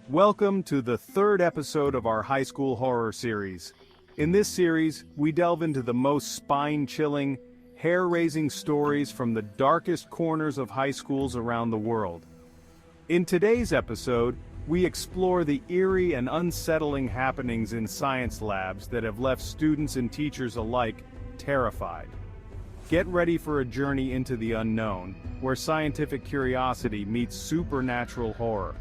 Welcome to the third episode of our high school horror series. In this series, we delve into the most spine-chilling, hair-raising stories from the darkest corners of high schools around the world. In today's episode, we explore the eerie and unsettling happenings in science labs that have left students and teachers alike terrified. Get ready for a journey into the unknown, where scientific curiosity meets supernatural horror.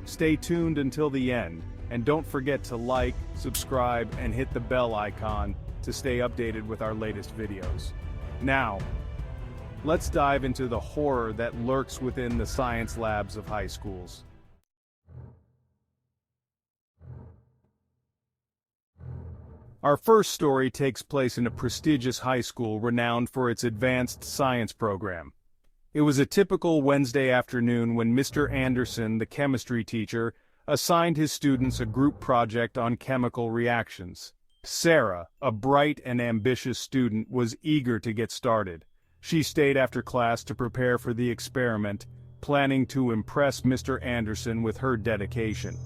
Stay tuned until the end, and don't forget to like, subscribe, and hit the bell icon to stay updated with our latest videos. Now, let's dive into the horror that lurks within the science labs of high schools. Our first story takes place in a prestigious high school renowned for its advanced science program. It was a typical Wednesday afternoon when Mr. Anderson, the chemistry teacher, assigned his students a group project on chemical reactions. Sarah, a bright and ambitious student, was eager to get started. She stayed after class to prepare for the experiment, planning to impress Mr. Anderson with her dedication.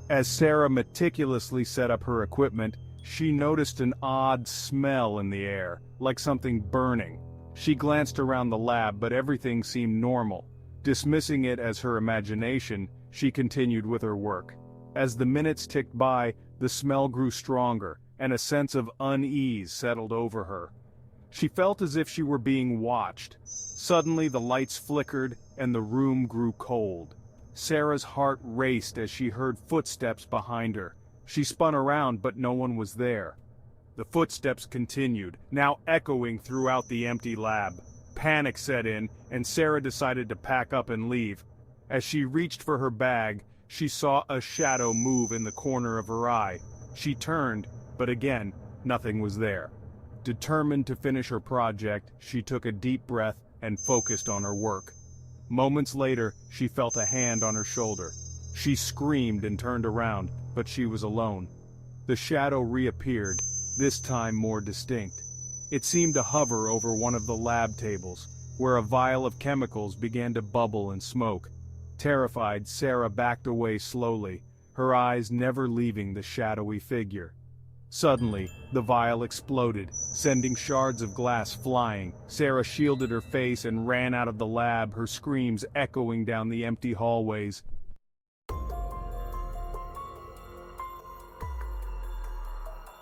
As Sarah meticulously set up her equipment, she noticed an odd smell in the air, like something burning. She glanced around the lab, but everything seemed normal. Dismissing it as her imagination, she continued with her work. As the minutes ticked by, the smell grew stronger, and a sense of unease settled over her. She felt as if she were being watched. Suddenly the lights flickered, and the room grew cold. Sarah's heart raced as she heard footsteps behind her. She spun around, but no one was there. The footsteps continued, now echoing throughout the empty lab. Panic set in, and Sarah decided to pack up and leave. As she reached for her bag, she saw a shadow move in the corner of her eye. She turned, but again, nothing was there. Determined to finish her project, she took a deep breath and focused on her work. Moments later, she felt a hand on her shoulder. She screamed and turned around, but she was alone. The shadow reappeared, this time more distinct. It seemed to hover over one of the lab tables, where a vial of chemicals began to bubble and smoke. Terrified, Sarah backed away slowly, her eyes never leaving the shadowy figure. Suddenly, the vial exploded, sending shards of glass flying. Sarah shielded her face and ran out of the lab, her screams echoing down the empty hallways.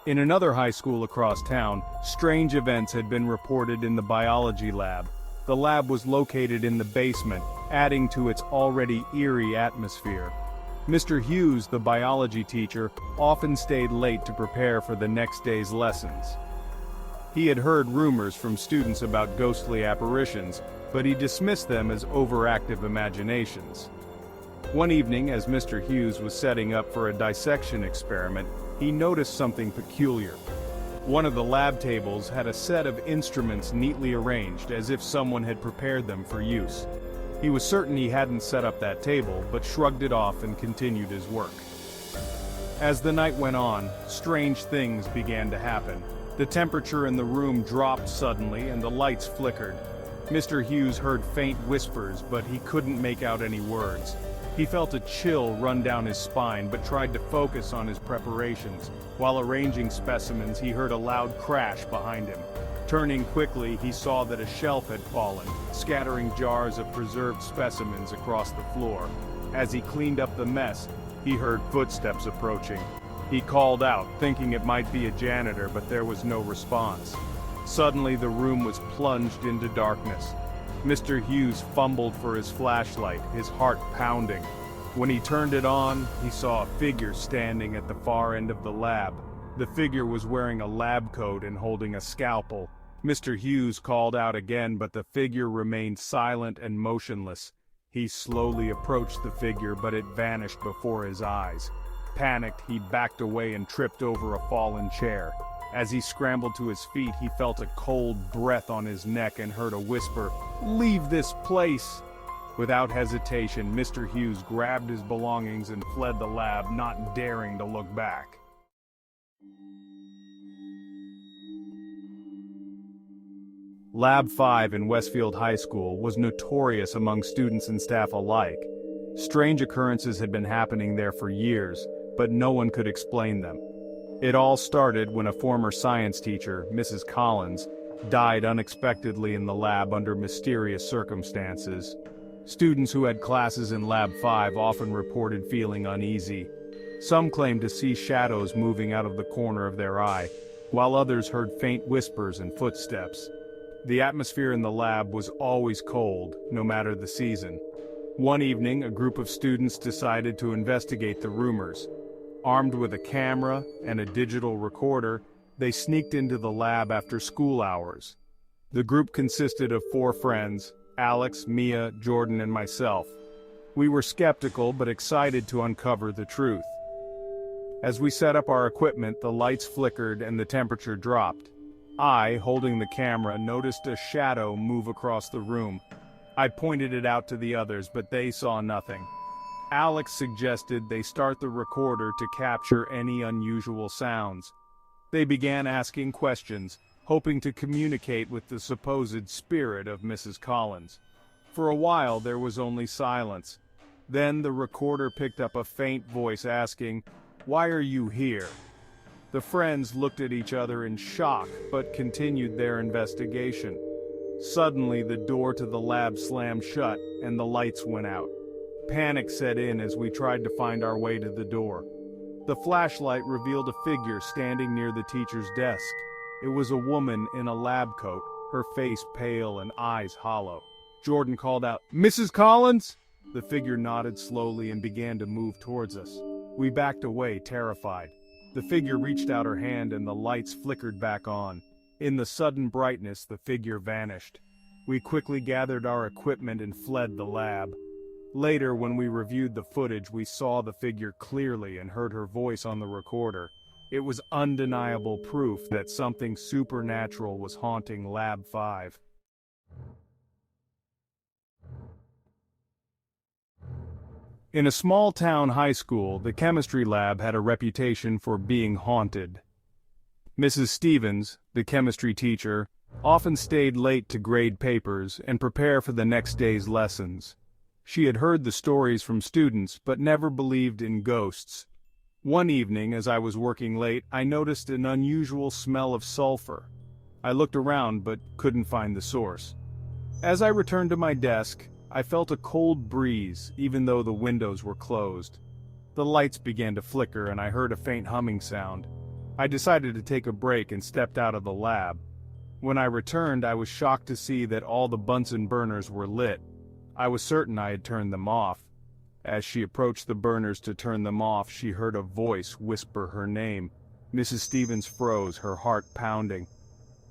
In another high school across town, strange events had been reported in the biology lab. The lab was located in the basement, adding to its already eerie atmosphere. Mr. Hughes, the biology teacher, often stayed late to prepare for the next day's lessons. He had heard rumors from students about ghostly apparitions, but he dismissed them as overactive imaginations. One evening, as Mr. Hughes was setting up for a dissection experiment, he noticed something peculiar. One of the lab tables had a set of instruments neatly arranged, as if someone had prepared them for use. He was certain he hadn't set up that table, but shrugged it off and continued his work. As the night went on, strange things began to happen. The temperature in the room dropped suddenly and the lights flickered. Mr. Hughes heard faint whispers, but he couldn't make out any words. He felt a chill run down his spine, but tried to focus on his preparations. While arranging specimens, he heard a loud crash behind him. Turning quickly, he saw that a shelf had fallen, scattering jars of preserved specimens across the floor. As he cleaned up the mess, he heard footsteps approaching. He called out, thinking it might be a janitor, but there was no response. Suddenly, the room was plunged into darkness. Mr. Hughes fumbled for his flashlight, his heart pounding. When he turned it on, he saw a figure standing at the far end of the lab. The figure was wearing a lab coat and holding a scalpel. Mr. Hughes called out again, but the figure remained silent and motionless. He slowly approached the figure, but it vanished before his eyes. Panicked, he backed away and tripped over a fallen chair. As he scrambled to his feet, he felt a cold breath on his neck and heard a whisper, "Leave this place!" Without hesitation, Mr. Hughes grabbed his belongings and fled the lab, not daring to look back. Lab 5 in Westfield High School was notorious among students and staff alike. Strange occurrences had been happening there for years, but no one could explain them. It all started when a former science teacher, Mrs. Collins, died unexpectedly in the lab under mysterious circumstances. Students who had classes in Lab 5 often reported feeling uneasy. Some claimed to see shadows moving out of the corner of their eye, while others heard faint whispers and footsteps. The atmosphere in the lab was always cold, no matter the season. One evening, a group of students decided to investigate the rumors. Armed with a camera and a digital recorder, they sneaked into the lab after school hours. The group consisted of 4 friends: Alex, Mia, Jordan, and myself. We were skeptical but excited to uncover the truth. As we set up our equipment, the lights flickered and the temperature dropped. I, holding the camera, noticed a shadow move across the room. I pointed it out to the others, but they saw nothing. Alex suggested they start the recorder to capture any unusual sounds. They began asking questions, hoping to communicate with the supposed spirit of Mrs. Collins. For a while there was only silence. Then the recorder picked up a faint voice asking, "Why are you here?" The friends looked at each other in shock, but continued their investigation. Suddenly the door to the lab slammed shut, and the lights went out. Panic set in as we tried to find our way to the door. The flashlight revealed a figure standing near the teacher's desk. It was a woman in a lab coat, her face pale and eyes hollow. Jordan called out, "Mrs. Collins?" The figure nodded slowly and began to move towards us. We backed away, terrified. The figure reached out her hand and the lights flickered back on. In the sudden brightness, the figure vanished. We quickly gathered our equipment and fled the lab. Later, when we reviewed the footage, we saw the figure clearly and heard her voice on the recorder. It was undeniable proof that something supernatural was haunting Lab 5. In a small-town high school, the chemistry lab had a reputation for being haunted. Mrs. Stevens, the chemistry teacher, often stayed late to grade papers and prepare for the next day's lessons. She had heard the stories from students, but never believed in ghosts. One evening, as I was working late, I noticed an unusual smell of sulfur. I looked around, but couldn't find the source. As I returned to my desk, I felt a cold breeze, even though the windows were closed. The lights began to flicker, and I heard a faint humming sound. I decided to take a break and stepped out of the lab. When I returned, I was shocked to see that all the Bunsen burners were lit. I was certain I had turned them off. As she approached the burners to turn them off, she heard a voice whisper her name. Mrs. Stevens froze, her heart pounding.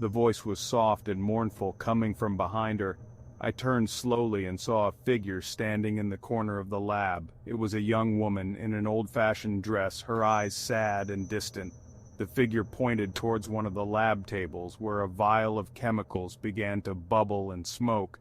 The voice was soft and mournful, coming from behind her. I turned slowly and saw a figure standing in the corner of the lab. It was a young woman in an old-fashioned dress, her eyes sad and distant. The figure pointed towards one of the lab tables, where a vial of chemicals began to bubble and smoke.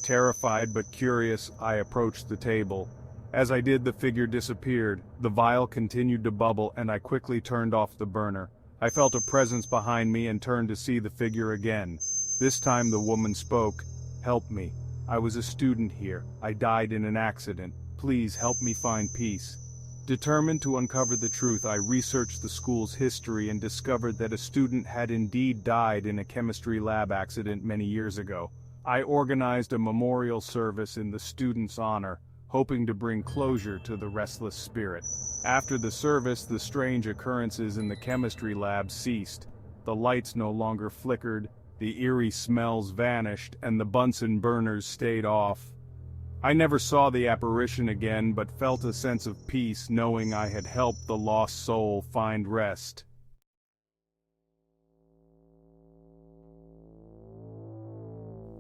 Terrified but curious, I approached the table. As I did, the figure disappeared. The vial continued to bubble, and I quickly turned off the burner. I felt a presence behind me and turned to see the figure again. This time the woman spoke. "Help me. I was a student here. I died in an accident. Please help me find peace." Determined to uncover the truth, I researched the school's history and discovered that a student had indeed died in a chemistry lab accident many years ago. I organized a memorial service in the student's honor, hoping to bring closure to the restless spirit. After the service, the strange occurrences in the chemistry lab ceased. The lights no longer flickered, the eerie smells vanished, and the Bunsen burners stayed off. I never saw the apparition again, but felt a sense of peace knowing I had helped the lost soul find rest.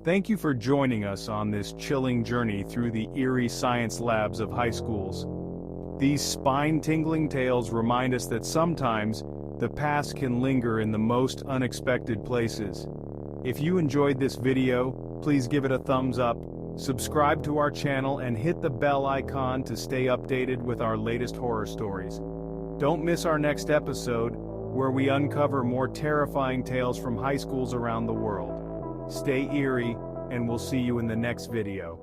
Thank you for joining us on this chilling journey through the eerie science labs of high schools. These spine-tingling tales remind us that sometimes the past can linger in the most unexpected places. If you enjoyed this video, please give it a thumbs up, subscribe to our channel, and hit the bell icon to stay updated with our latest horror stories. Don't miss our next episode, where we uncover more terrifying tales from high schools around the world. Stay eerie, and we'll see you in the next video.